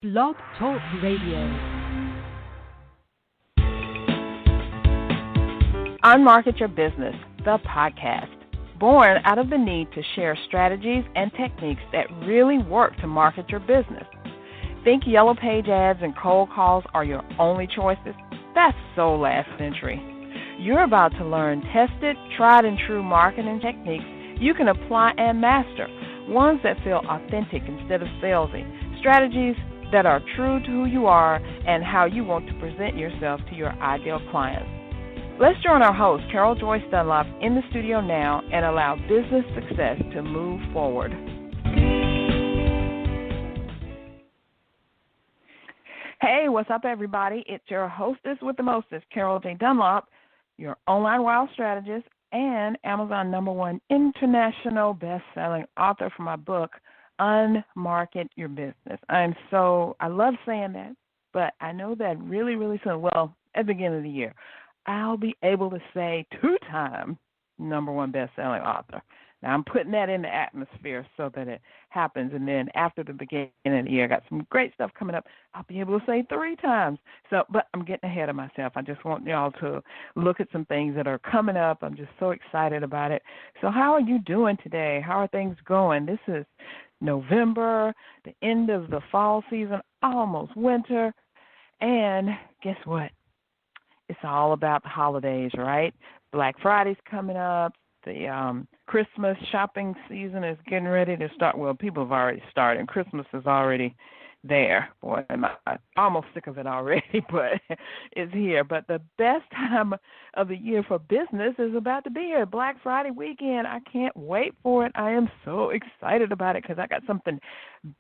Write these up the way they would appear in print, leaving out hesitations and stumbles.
Blog Talk Radio. Unmarket Your Business, the podcast, born out of the need to share strategies and techniques that really work to market your business. Think yellow page ads and cold calls are your only choices? That's so last century. You're about to learn tested, tried and true marketing techniques you can apply and master, ones that feel authentic instead of salesy, strategies that are true to who you are and how you want to present yourself to your ideal clients. Let's join our host, Carol Joyce Dunlop, in the studio now and allow business success to move forward. Hey, what's up, everybody? It's your hostess with the mostest, Carol J. Dunlop, your online wild strategist and Amazon #1 international best-selling author for my book, Unmarket Your Business. I love saying that, but I know that really soon, well, at the beginning of the year, I'll be able to say 2-time #1 best-selling author. Now, I'm putting that in the atmosphere so that it happens, and then after the beginning of the year, I got some great stuff coming up. I'll be able to say 3 times. But I'm getting ahead of myself. I just want y'all to look at some things that are coming up. I'm just so excited about it. So how are you doing today? How are things going? This is November, the end of the fall season, almost winter, and guess what? It's all about the holidays, right? Black Friday's coming up. The Christmas shopping season is getting ready to start. Well, people have already started. Christmas is already there. Boy, I'm almost sick of it already, but it's here. But the best time of the year for business is about to be here. Black Friday weekend. I can't wait for it. I am so excited about it because I got something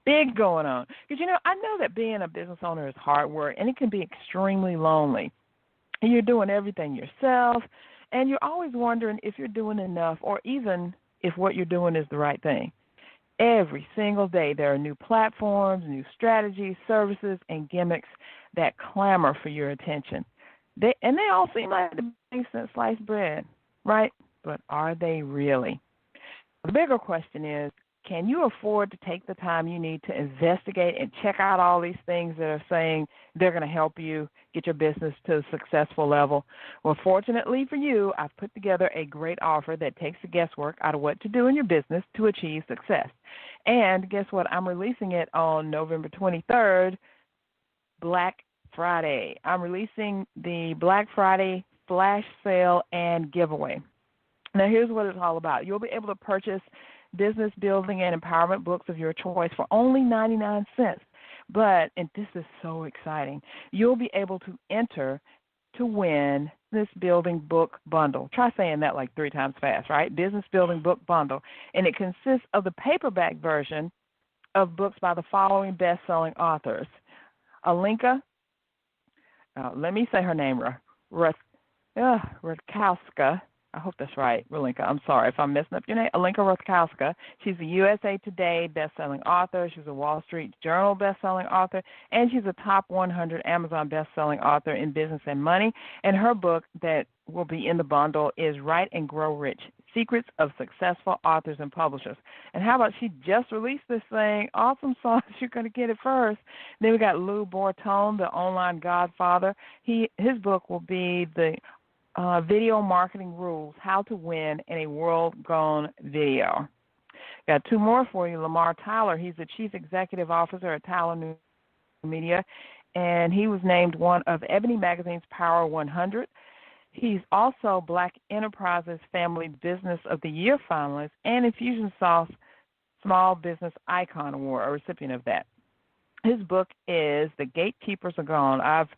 big going on. Because, I know that being a business owner is hard work, and it can be extremely lonely. You're doing everything yourself, and you're always wondering if you're doing enough or even if what you're doing is the right thing. Every single day there are new platforms, new strategies, services, and gimmicks that clamor for your attention. They all seem like the basic sliced bread, right? But are they really? The bigger question is, can you afford to take the time you need to investigate and check out all these things that are saying they're going to help you get your business to a successful level? Well, fortunately for you, I've put together a great offer that takes the guesswork out of what to do in your business to achieve success. And guess what? I'm releasing it on November 23rd, Black Friday. I'm releasing the Black Friday flash sale and giveaway. Now, here's what it's all about. You'll be able to purchase business building and empowerment books of your choice for only 99 cents. But, and this is so exciting, you'll be able to enter to win this building book bundle. Try saying that like 3 times fast, right? Business building book bundle. And it consists of the paperback version of books by the following best-selling authors. Alinka, let me say her name, Rutkowska. I hope that's right, Alinka. I'm sorry if I'm messing up your name. Alinka Rutkowska. She's a USA Today best-selling author. She's a Wall Street Journal best-selling author, and she's a top 100 Amazon best-selling author in business and money. And her book that will be in the bundle is Write and Grow Rich, Secrets of Successful Authors and Publishers. And how about she just released this thing? Awesome sauce. You're going to get it first. Then we got Lou Bortone, the online godfather. His book will be the Video Marketing Rules, How to Win in a World Gone Video. Got 2 more for you. Lamar Tyler, he's the Chief Executive Officer at Tyler New Media, and he was named one of Ebony Magazine's Power 100. He's also Black Enterprise's Family Business of the Year finalist and Infusionsoft's Small Business Icon Award, a recipient of that. His book is The Gatekeepers Are Gone. I've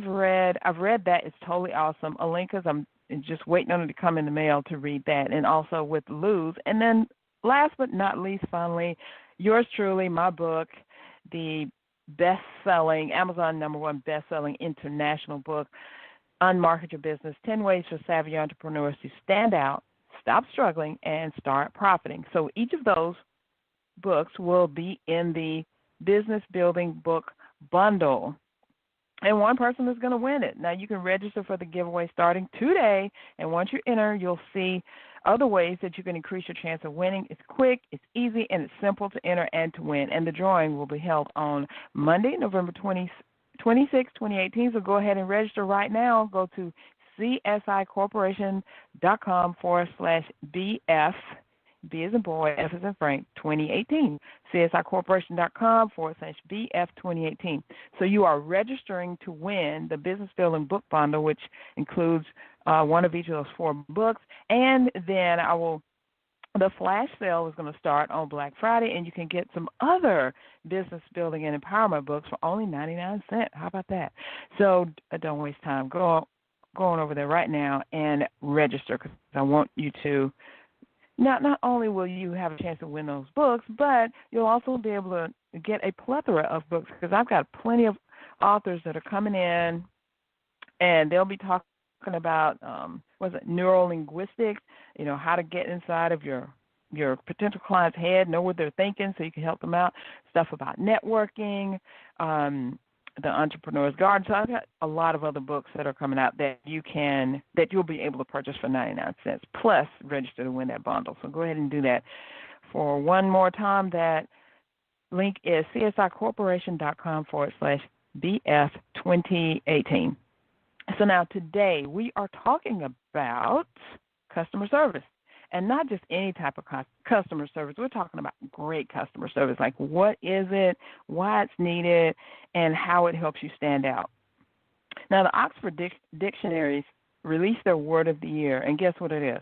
read that. It's totally awesome. Alinka's, I'm just waiting on it to come in the mail to read that, and also with Lou's. And then last but not least, finally, yours truly, my book, the best-selling, Amazon #1 best-selling international book, Unmarket Your Business, 10 Ways for Savvy Entrepreneurs to Stand Out, Stop Struggling, and Start Profiting. So each of those books will be in the Business Building Book Bundle. And one person is going to win it. Now, you can register for the giveaway starting today, and once you enter, you'll see other ways that you can increase your chance of winning. It's quick, it's easy, and it's simple to enter and to win. And the drawing will be held on Monday, November 26, 2018. So go ahead and register right now. Go to csicorporation.com/BF. B as in boy, F as in Frank, 2018. CSIcorporation.com/BF 2018. So you are registering to win the Business Building Book Bundle, which includes one of each of those 4 books. And then the flash sale is going to start on Black Friday, and you can get some other business building and empowerment books for only 99 cents. How about that? So don't waste time. Go on over there right now and register, because I want you to. Not only will you have a chance to win those books, but you'll also be able to get a plethora of books, because I've got plenty of authors that are coming in, and they'll be talking about neurolinguistics, how to get inside of your potential client's head, know what they're thinking so you can help them out, stuff about networking, the Entrepreneur's Garden. So I've got a lot of other books that are coming out that you'll be able to purchase for 99 cents, plus register to win that bundle. So go ahead and do that. For one more time, that link is csicorporation.com/BF 2018. So now today we are talking about customer service. And not just any type of customer service. We're talking about great customer service, like what is it, why it's needed, and how it helps you stand out. Now, the Oxford Dictionaries released their word of the year, and guess what it is?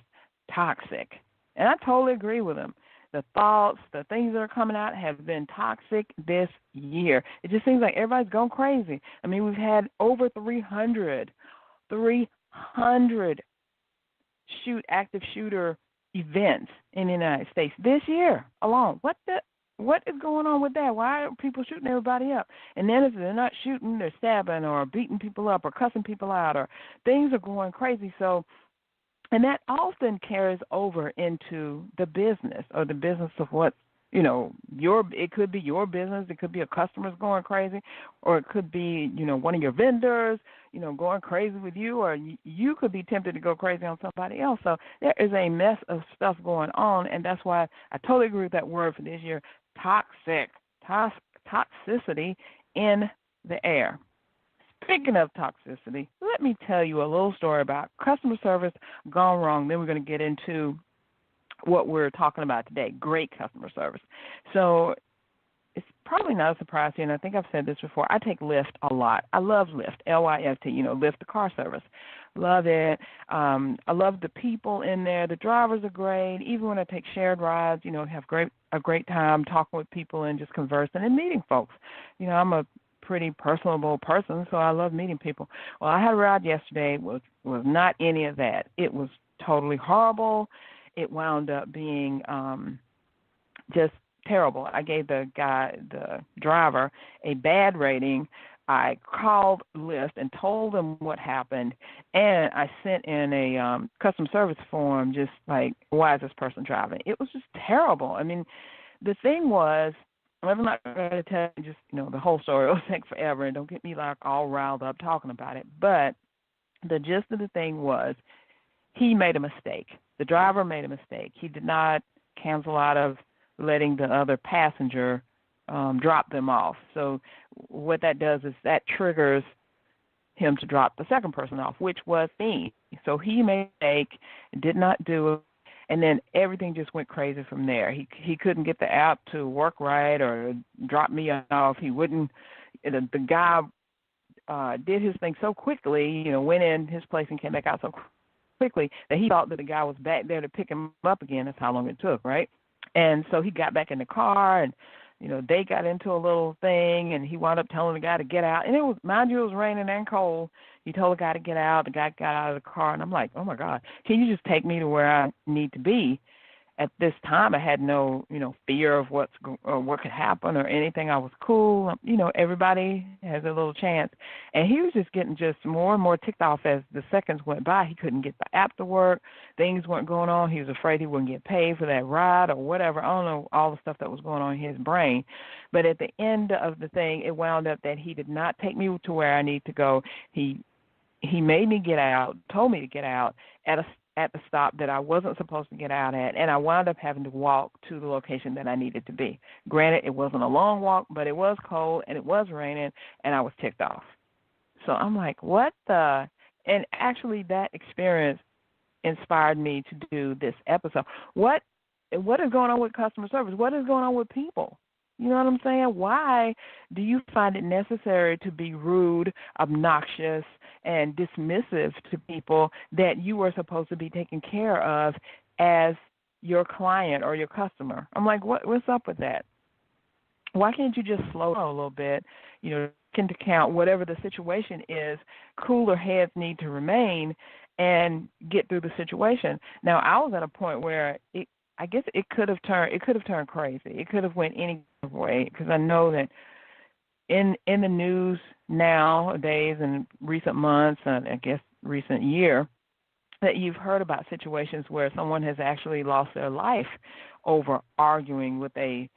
Toxic. And I totally agree with them. The thoughts, the things that are coming out have been toxic this year. It just seems like everybody's going crazy. I mean, we've had over 300 active shooter events in the United States this year alone. What is going on with that? Why are people shooting everybody up? And then if they're not shooting, they're stabbing or beating people up or cussing people out, or things are going crazy. So, and that often carries over into the business, or the business of what, it could be your business, it could be a customer's going crazy, or it could be, one of your vendors, going crazy with you, or you could be tempted to go crazy on somebody else. So there is a mess of stuff going on, and that's why I totally agree with that word for this year, toxicity in the air. Speaking of toxicity, let me tell you a little story about customer service gone wrong. Then we're going to get into what we're talking about today, great customer service. So it's probably not a surprise to you, and I think I've said this before. I take Lyft a lot. I love Lyft, Lyft, Lyft, the car service. Love it. I love the people in there. The drivers are great. Even when I take shared rides, have a great time talking with people and just conversing and meeting folks. I'm a pretty personable person, so I love meeting people. Well, I had a ride yesterday. Was not any of that. It was totally horrible. It wound up being just terrible. I gave the driver, a bad rating. I called Lyft and told them what happened, and I sent in a customer service form just like, why is this person driving? It was just terrible. I mean, the thing was, I'm not going to tell you just, the whole story. It'll take forever, and don't get me like all riled up talking about it. But the gist of the thing was, he made a mistake. The driver made a mistake. He did not cancel out of letting the other passenger drop them off. So what that does is that triggers him to drop the second person off, which was me. So he made a mistake, did not do it, and then everything just went crazy from there. He couldn't get the app to work right or drop me off. He wouldn't. The guy did his thing so quickly, went in his place and came back out so quickly that he thought that the guy was back there to pick him up again. That's how long it took, right? And so he got back in the car, and they got into a little thing, and he wound up telling the guy to get out. And it was, mind you, it was raining and cold. He told the guy to get out. The guy got out of the car, and I'm like, oh my God, can you just take me to where I need to be? at this time, I had no, fear of what could happen or anything. I was cool. Everybody has a little chance. And he was just getting just more and more ticked off as the seconds went by. He couldn't get the app to work. Things weren't going on. He was afraid he wouldn't get paid for that ride or whatever. I don't know, all the stuff that was going on in his brain. But at the end of the thing, it wound up that he did not take me to where I need to go. He made me get out, told me to get out at the stop that I wasn't supposed to get out at, and I wound up having to walk to the location that I needed to be. Granted, it wasn't a long walk, but it was cold and it was raining, and I was ticked off. So I'm like, what the? And actually that experience inspired me to do this episode. What is going on with customer service? What is going on with people? You know what I'm saying? Why do you find it necessary to be rude, obnoxious, and dismissive to people that you are supposed to be taking care of as your client or your customer? I'm like, what's up with that? Why can't you just slow down a little bit, take into account whatever the situation is, cooler heads need to remain and get through the situation. Now, I was at a point where I guess it could have turned crazy. It could have went any way, because I know that in the news nowadays and recent months and I guess recent year that you've heard about situations where someone has actually lost their life over arguing with a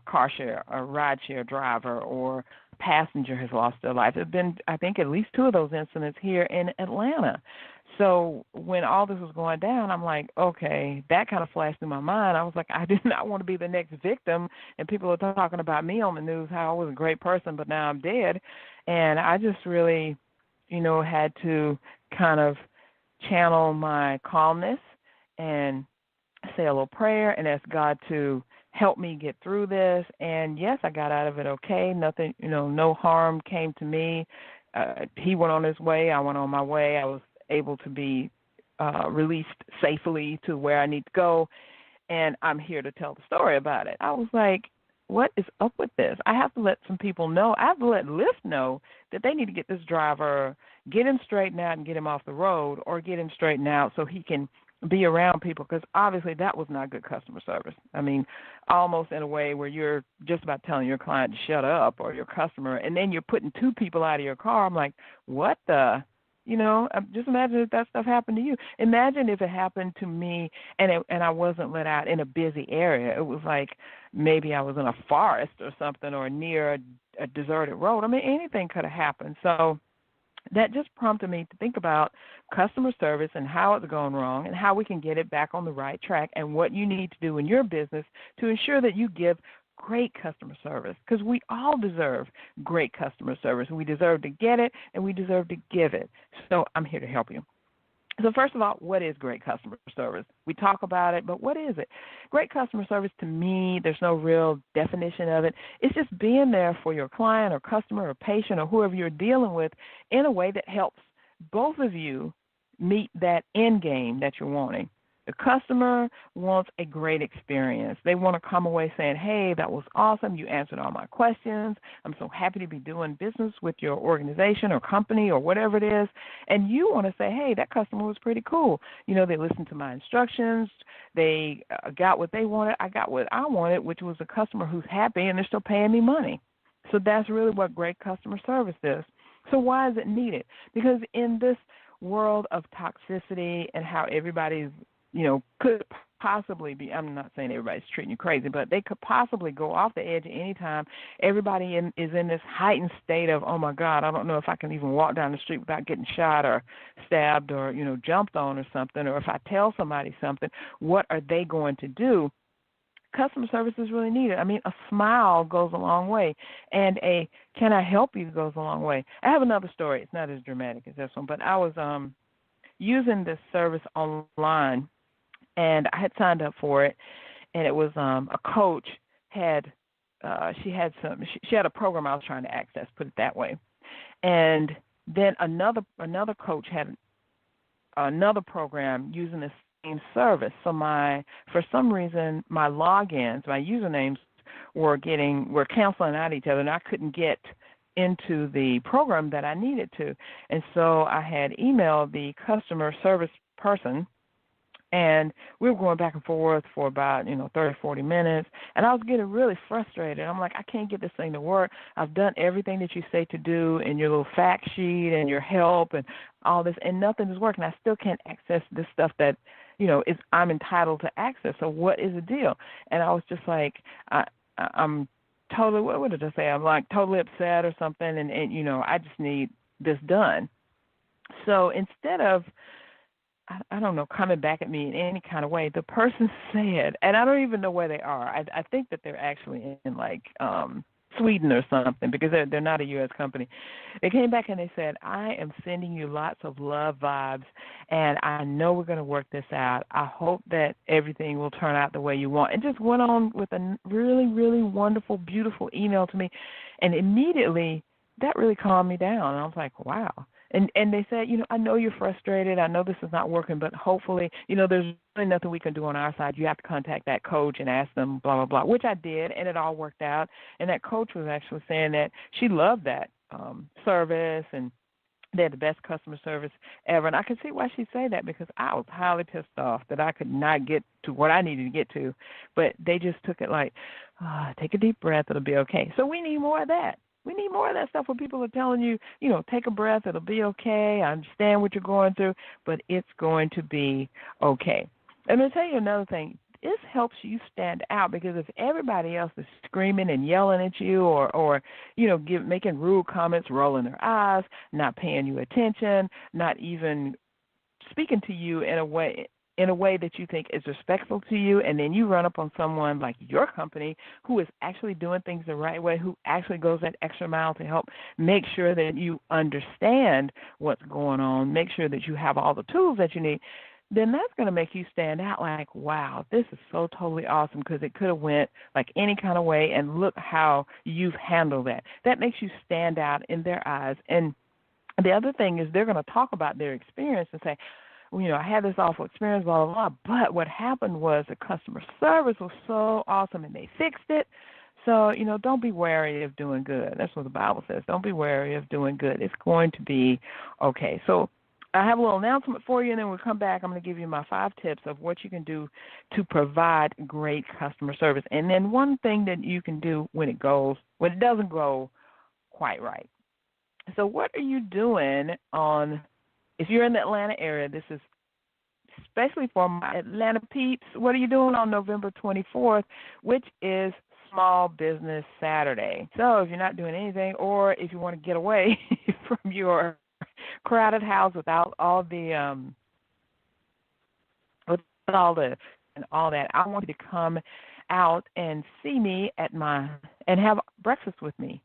car share, a ride share driver, or passenger has lost their life. There have been, I think, at least 2 of those incidents here in Atlanta. So when all this was going down, I'm like, okay, that kind of flashed through my mind. I was like, I did not want to be the next victim, and people are talking about me on the news, how I was a great person, but now I'm dead. And I just really, had to kind of channel my calmness and say a little prayer and ask God to help me get through this. And yes, I got out of it okay. Nothing, no harm came to me. He went on his way. I went on my way. I was able to be released safely to where I need to go, and I'm here to tell the story about it. I was like, what is up with this? I have to let some people know. I have to let Lyft know that they need to get this driver, get him straightened out and get him off the road, or get him straightened out so he can be around people, because obviously that was not good customer service. I mean, almost in a way where you're just about telling your client to shut up, or your customer, and then you're putting 2 people out of your car. I'm like, what the? Just imagine if that stuff happened to you. Imagine if it happened to me and I wasn't let out in a busy area. It was like maybe I was in a forest or something, or near a deserted road. I mean, anything could have happened. So that just prompted me to think about customer service and how it's going wrong and how we can get it back on the right track, and what you need to do in your business to ensure that you give great customer service, because we all deserve great customer service. We deserve to get it, and we deserve to give it. So I'm here to help you. So first of all, what is great customer service? We talk about it, but what is it? Great customer service, to me, there's no real definition of it. It's just being there for your client or customer or patient or whoever you're dealing with in a way that helps both of you meet that end game that you're wanting. The customer wants a great experience. They want to come away saying, hey, that was awesome. You answered all my questions. I'm so happy to be doing business with your organization or company or whatever it is. And you want to say, hey, that customer was pretty cool. They listened to my instructions. They got what they wanted. I got what I wanted, which was a customer who's happy, and they're still paying me money. So that's really what great customer service is. So why is it needed? Because in this world of toxicity and how everybody's could possibly be, I'm not saying everybody's treating you crazy, but they could possibly go off the edge at any time. Everybody is in this heightened state of, oh, my God, I don't know if I can even walk down the street without getting shot or stabbed or, jumped on or something, or if I tell somebody something, what are they going to do? Customer service is really needed. I mean, a smile goes a long way, and a can I help you goes a long way. I have another story. It's not as dramatic as this one, but I was using this service online, and I had signed up for it, and it was a coach she had a program I was trying to access, put it that way. And then another coach had another program using the same service. So for some reason my logins, my usernames were canceling out each other, and I couldn't get into the program that I needed to. And so I had emailed the customer service person And we were going back and forth for about, 30, 40 minutes. And I was getting really frustrated. I'm like, I can't get this thing to work. I've done everything that you say to do in your little fact sheet and your help and all this, and nothing is working. I still can't access this stuff that, I'm entitled to access. So what is the deal? And I was just like, I'm totally, what did I say? I'm like totally upset or something. And I just need this done. So instead of, I don't know, coming back at me in any kind of way, the person said, and I don't even know where they are. I think that they're actually in like Sweden or something, because they're not a U.S. company. They came back and they said, I am sending you lots of love vibes, and I know we're going to work this out. I hope that everything will turn out the way you want. And just went on with a really, really wonderful, beautiful email to me, and immediately that really calmed me down. And I was like, wow. And they said, I know you're frustrated. I know this is not working, but hopefully, there's really nothing we can do on our side. You have to contact that coach and ask them, blah, blah, blah, which I did, and it all worked out. And that coach was actually saying that she loved that service, and they had the best customer service ever. And I could see why she'd say that, because I was highly pissed off that I could not get to what I needed to get to. But they just took it like, take a deep breath, it'll be okay. So we need more of that. We need more of that stuff where people are telling you, take a breath, it'll be okay. I understand what you're going through, but it's going to be okay. And I'll tell you another thing. This helps you stand out, because if everybody else is screaming and yelling at you or making rude comments, rolling their eyes, not paying you attention, not even speaking to you in a way that you think is respectful to you, and then you run up on someone like your company who is actually doing things the right way, who actually goes that extra mile to help make sure that you understand what's going on, make sure that you have all the tools that you need, then that's going to make you stand out like, wow, this is so totally awesome, because it could have went like any kind of way, and look how you've handled that. That makes you stand out in their eyes. And the other thing is they're going to talk about their experience and say, I had this awful experience, blah, blah, blah, but what happened was the customer service was so awesome and they fixed it. So, don't be wary of doing good. That's what the Bible says. Don't be wary of doing good. It's going to be okay. So I have a little announcement for you, and then we'll come back. I'm going to give you my 5 tips of what you can do to provide great customer service. And then one thing that you can do when it doesn't go quite right. So what are you doing if you're in the Atlanta area, this is especially for my Atlanta peeps, what are you doing on November 24th, which is Small Business Saturday? So if you're not doing anything, or if you want to get away from your crowded house without all the and all that, I want you to come out and see me and have breakfast with me.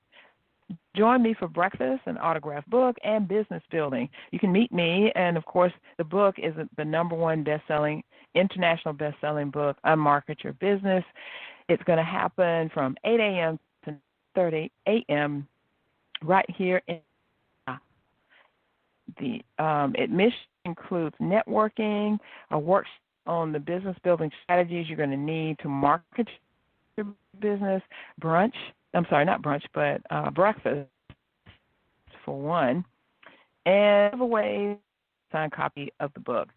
Join me for breakfast, an autographed book, and business building. You can meet me, and, of course, the book is the #1 international best-selling book, Unmarket Your Business. It's going to happen from 8 a.m. to 9:30 a.m. right here in the admission includes networking, a workshop on the business building strategies you're going to need to market your business, breakfast for one, and give away a signed copy of the book.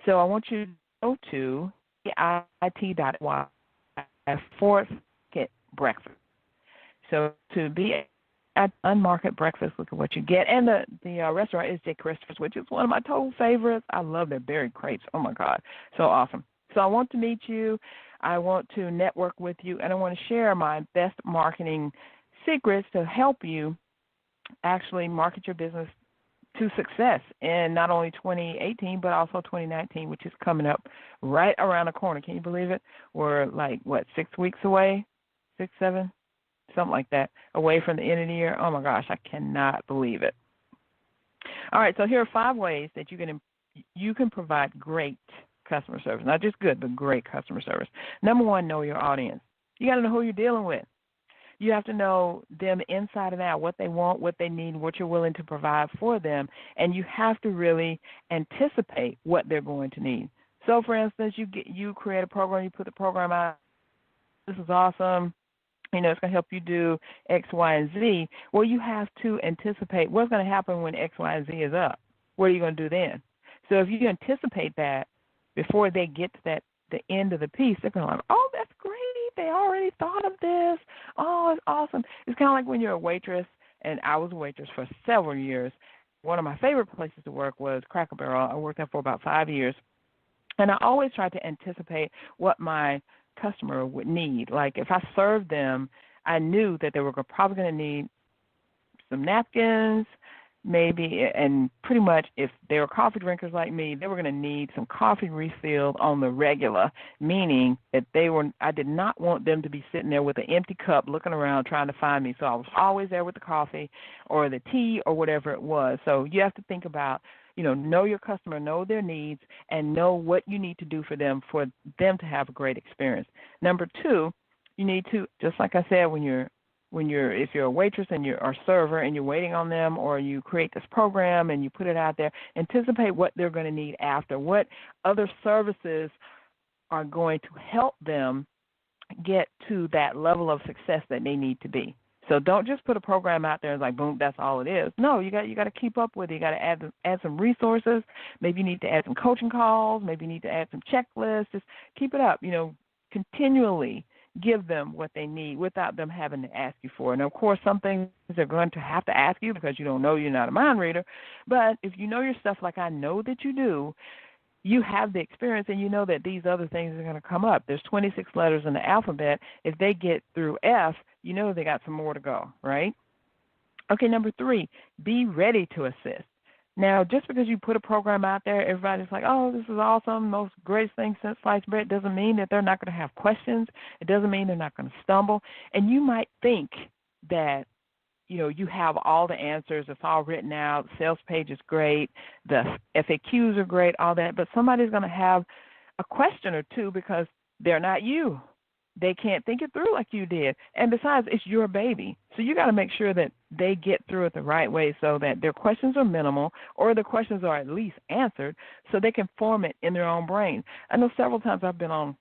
So I want you to go to it.y/breakfast. So to be at Unmarket Breakfast, look at what you get. And the restaurant is J. Christopher's, which is one of my total favorites. I love their berry crepes. Oh, my God, so awesome. So I want to meet you. I want to network with you, and I want to share my best marketing secrets to help you actually market your business to success in not only 2018, but also 2019, which is coming up right around the corner. Can you believe it? We're 6 weeks away, 6, 7, something like that, away from the end of the year. Oh, my gosh, I cannot believe it. All right, so here are 5 ways that you can provide great customer service. Not just good, but great customer service. Number 1, know your audience. You got to know who you're dealing with. You have to know them inside and out, what they want, what they need, what you're willing to provide for them, and you have to really anticipate what they're going to need. So, for instance, you create a program, you put the program out. This is awesome. It's going to help you do X, Y, and Z. Well, you have to anticipate what's going to happen when X, Y, and Z is up. What are you going to do then? So if you anticipate that, before they get to the end of the piece, they're going to like, oh, that's great. They already thought of this. Oh, it's awesome. It's kind of like when you're a waitress, and I was a waitress for several years. One of my favorite places to work was Cracker Barrel. I worked there for about 5 years. And I always tried to anticipate what my customer would need. Like if I served them, I knew that they were probably going to need some napkins, maybe, and pretty much if they were coffee drinkers like me, they were going to need some coffee refilled on the regular, meaning that I did not want them to be sitting there with an empty cup looking around trying to find me. So I was always there with the coffee or the tea or whatever it was. So you have to think about, know your customer, know their needs, and know what you need to do for them to have a great experience. Number two, you need to, just like I said, if you're a waitress and you're a server and you're waiting on them, or you create this program and you put it out there, anticipate what they're going to need after, what other services are going to help them get to that level of success that they need to be. So don't just put a program out there and like, boom, that's all it is. No, you got to keep up with it. You got to add some resources. Maybe you need to add some coaching calls. Maybe you need to add some checklists. Just keep it up. Continually give them what they need without them having to ask you for it. And, of course, some things they're going to have to ask you because you don't know, you're not a mind reader. But if you know your stuff like I know that you do, you have the experience and you know that these other things are going to come up. There's 26 letters in the alphabet. If they get through F, you know they got some more to go, right? Okay, number 3, be ready to assist. Now, just because you put a program out there, everybody's like, oh, this is awesome, most greatest thing since sliced bread, doesn't mean that they're not going to have questions. It doesn't mean they're not going to stumble. And you might think that, you have all the answers. It's all written out. The sales page is great. The FAQs are great, all that. But somebody's going to have a question or two because they're not you. They can't think it through like you did. And besides, it's your baby. So you got to make sure that they get through it the right way so that their questions are minimal or the questions are at least answered so they can form it in their own brain. I know several times I've been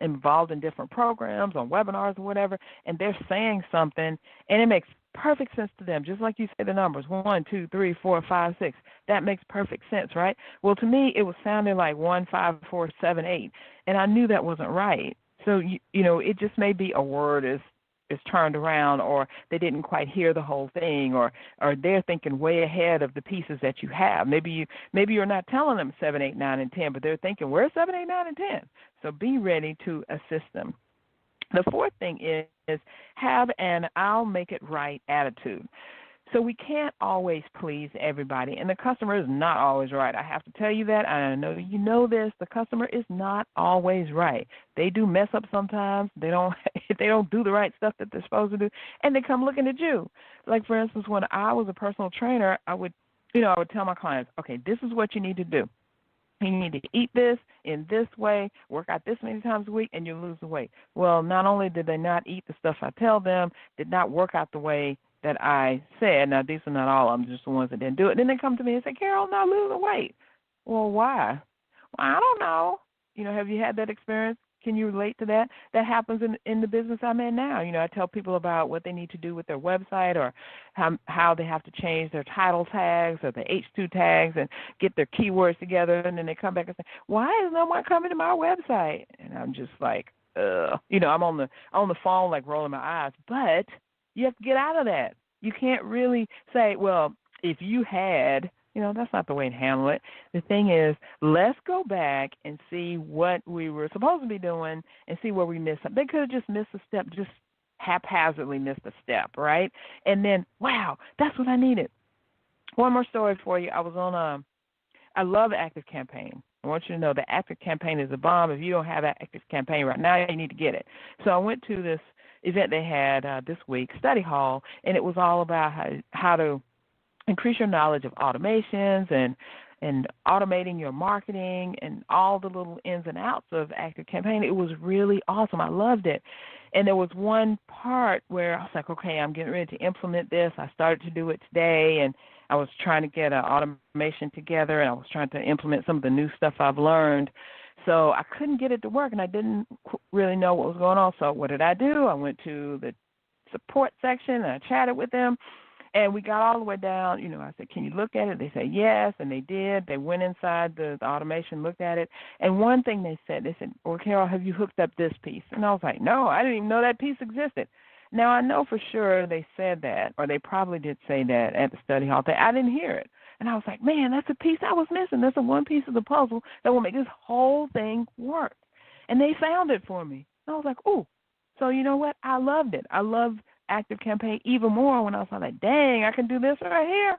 involved in different programs, on webinars or whatever, and they're saying something, and it makes perfect sense to them, just like you say the numbers, 1, 2, 3, 4, 5, 6. That makes perfect sense, right? Well, to me, it was sounding like 1, 5, 4, 7, 8, and I knew that wasn't right. So, it just may be a word is turned around, or they didn't quite hear the whole thing, or they're thinking way ahead of the pieces that you have. Maybe you're not telling them 7, 8, 9, and 10, but they're thinking, where's 7, 8, 9, and 10? So be ready to assist them. The fourth thing is have an I'll make it right attitude. So we can't always please everybody, and the customer is not always right. I have to tell you that. I know you know this. The customer is not always right. They do mess up sometimes. They don't do the right stuff that they're supposed to do, and they come looking at you. Like, for instance, when I was a personal trainer, I would tell my clients, okay, this is what you need to do. You need to eat this in this way, work out this many times a week, and you'll lose the weight. Well, not only did they not eat the stuff I tell them, did not work out the way that I said. Now, these are not all of them, just the ones that didn't do it. Then they come to me and say, Carol, now lose the weight. Well, why? Well, I don't know. Have you had that experience? Can you relate to that? That happens in the business I'm in now. I tell people about what they need to do with their website, or how they have to change their title tags or the H2 tags and get their keywords together, and then they come back and say, why is no one coming to my website? And I'm just like, I'm on the phone like rolling my eyes. But you have to get out of that. You can't really say, well, if you had, that's not the way to handle it. The thing is, let's go back and see what we were supposed to be doing and see where we missed something. They could have just missed a step, just haphazardly missed a step, right? And then, wow, that's what I needed. One more story for you. I was on I love Active Campaign. I want you to know the Active Campaign is a bomb. If you don't have an Active Campaign right now, you need to get it. So I went to this event they had this week, Study Hall, and it was all about how to increase your knowledge of automations and automating your marketing and all the little ins and outs of Active Campaign. It was really awesome. I loved it. And there was one part where I was like, okay, I'm getting ready to implement this. I started to do it today, and I was trying to get an automation together, and I was trying to implement some of the new stuff I've learned. So I couldn't get it to work, and I didn't really know what was going on. So what did I do? I went to the support section, and I chatted with them. And we got all the way down. I said, can you look at it? They said yes, and they did. They went inside the automation, looked at it. And one thing they said, well, Carol, have you hooked up this piece? And I was like, no, I didn't even know that piece existed. Now, I know for sure they said that, or they probably did say that at the study hall. I didn't hear it. And I was like, man, that's a piece I was missing. That's the one piece of the puzzle that will make this whole thing work. And they found it for me. And I was like, ooh. So you know what? I loved it. I loved Active Campaign even more when I was like, dang, I can do this right here.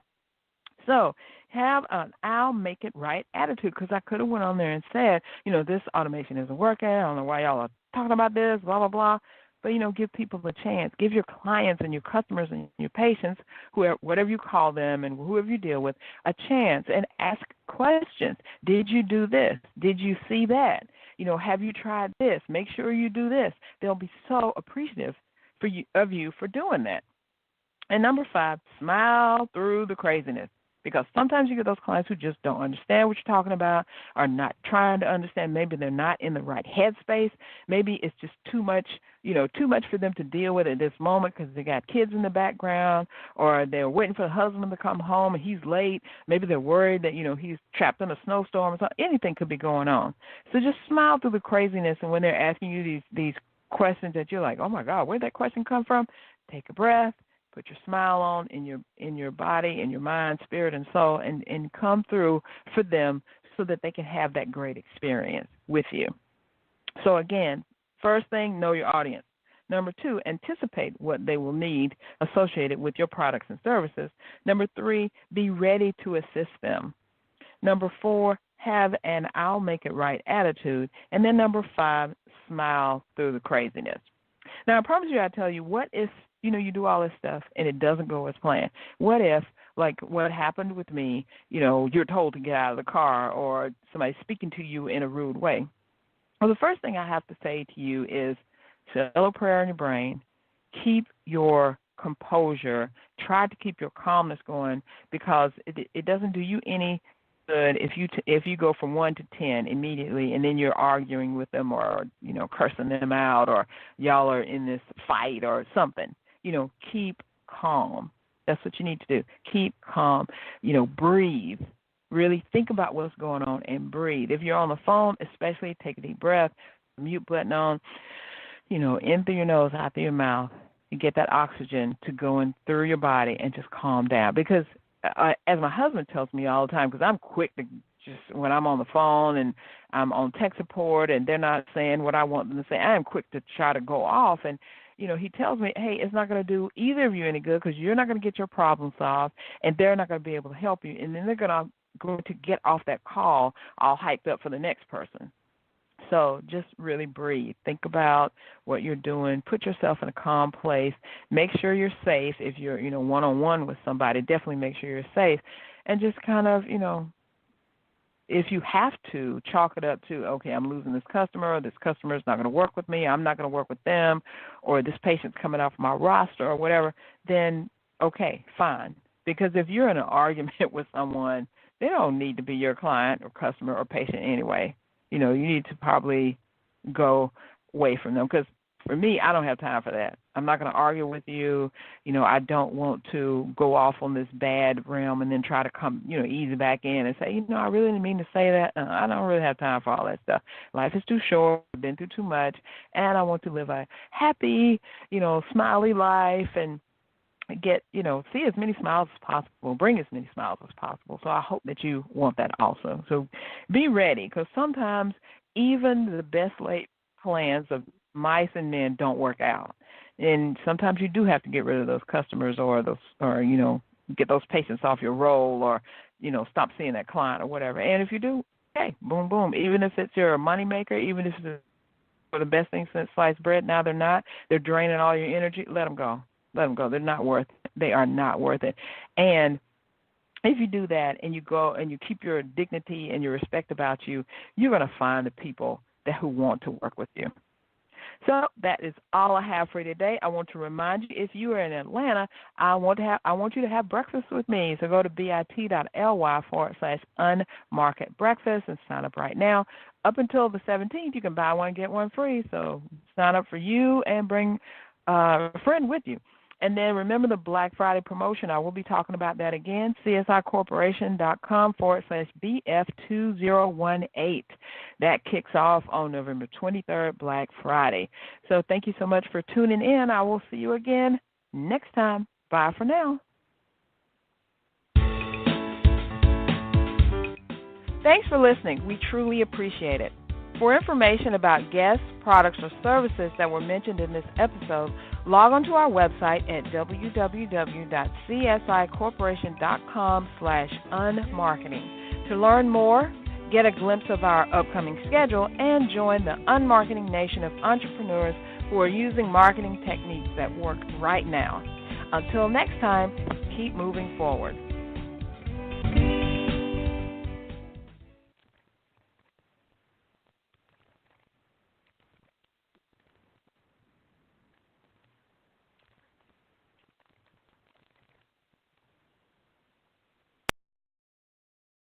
So have an I'll make it right attitude, because I could have went on there and said, this automation isn't working. I don't know why y'all are talking about this, blah, blah, blah. But, give people a chance. Give your clients and your customers and your patients, whoever, whatever you call them and whoever you deal with, a chance and ask questions. Did you do this? Did you see that? Have you tried this? Make sure you do this. They'll be so appreciative of you for doing that. And number 5, smile through the craziness. Because sometimes you get those clients who just don't understand what you're talking about, are not trying to understand. Maybe they're not in the right headspace. Maybe it's just too much for them to deal with at this moment because they got kids in the background, or they're waiting for the husband to come home and he's late. Maybe they're worried that, he's trapped in a snowstorm or something. Anything could be going on. So just smile through the craziness. And when they're asking you these questions that you're like, oh, my God, where'd that question come from? Take a breath. Put your smile on in your body, in your mind, spirit, and soul, and come through for them so that they can have that great experience with you. So again, first thing, know your audience. Number 2, anticipate what they will need associated with your products and services. Number 3, be ready to assist them. Number 4, have an I'll make it right attitude. And then number 5, smile through the craziness. Now, I promise you, I tell you, what if you do all this stuff and it doesn't go as planned? What if, like what happened with me, you're told to get out of the car, or somebody's speaking to you in a rude way? Well, the first thing I have to say to you is say a little prayer in your brain. Keep your composure. Try to keep your calmness going, because it doesn't do you any good if you go from 1 to 10 immediately, and then you're arguing with them, or cursing them out, or y'all are in this fight or something. Keep calm. That's what you need to do. Keep calm. Breathe. Really think about what's going on and breathe. If you're on the phone, especially, take a deep breath, mute button on, in through your nose, out through your mouth. You get that oxygen to go in through your body and just calm down. Because as my husband tells me all the time, because I'm quick to just, when I'm on the phone and I'm on tech support and they're not saying what I want them to say, I am quick to try to go off. And he tells me, hey, it's not going to do either of you any good, because you're not going to get your problem solved, and they're not going to be able to help you. And then they're going to get off that call all hyped up for the next person. So just really breathe. Think about what you're doing. Put yourself in a calm place. Make sure you're safe. If you're, one-on-one with somebody, definitely make sure you're safe. And just kind of, if you have to, chalk it up to, okay, I'm losing this customer, or this customer is not going to work with me, I'm not going to work with them, or this patient's coming off my roster or whatever, then okay, fine. Because if you're in an argument with someone, they don't need to be your client or customer or patient anyway. You need to probably go away from them, because for me, I don't have time for that. I'm not going to argue with you. I don't want to go off on this bad realm and then try to come, ease back in and say, I really didn't mean to say that. I don't really have time for all that stuff. Life is too short. I've been through too much, and I want to live a happy, smiley life and get, see as many smiles as possible, bring as many smiles as possible. So I hope that you want that also. So be ready, because sometimes even the best laid plans of mice and men don't work out. And sometimes you do have to get rid of those customers, or get those patients off your roll, or, stop seeing that client or whatever. And if you do, hey, boom, boom. Even if it's your moneymaker, even if it's the best thing since sliced bread, now they're not. They're draining all your energy. Let them go. Let them go. They're not worth it. They are not worth it. And if you do that and you go and you keep your dignity and your respect about you, you're going to find the people who want to work with you. So that is all I have for you today. I want to remind you, if you are in Atlanta, I want you to have breakfast with me. So go to bit.ly/unmarket breakfast and sign up right now. Up until the 17th, you can buy one, get one free. So sign up for you and bring a friend with you. And then remember the Black Friday promotion. I will be talking about that again, csicorporation.com/BF2018. That kicks off on November 23rd, Black Friday. So thank you so much for tuning in. I will see you again next time. Bye for now. Thanks for listening. We truly appreciate it. For information about guests, products, or services that were mentioned in this episode, log on to our website at www.csicorporation.com/unmarketing. To learn more, get a glimpse of our upcoming schedule, and join the unmarketing nation of entrepreneurs who are using marketing techniques that work right now. Until next time, keep moving forward.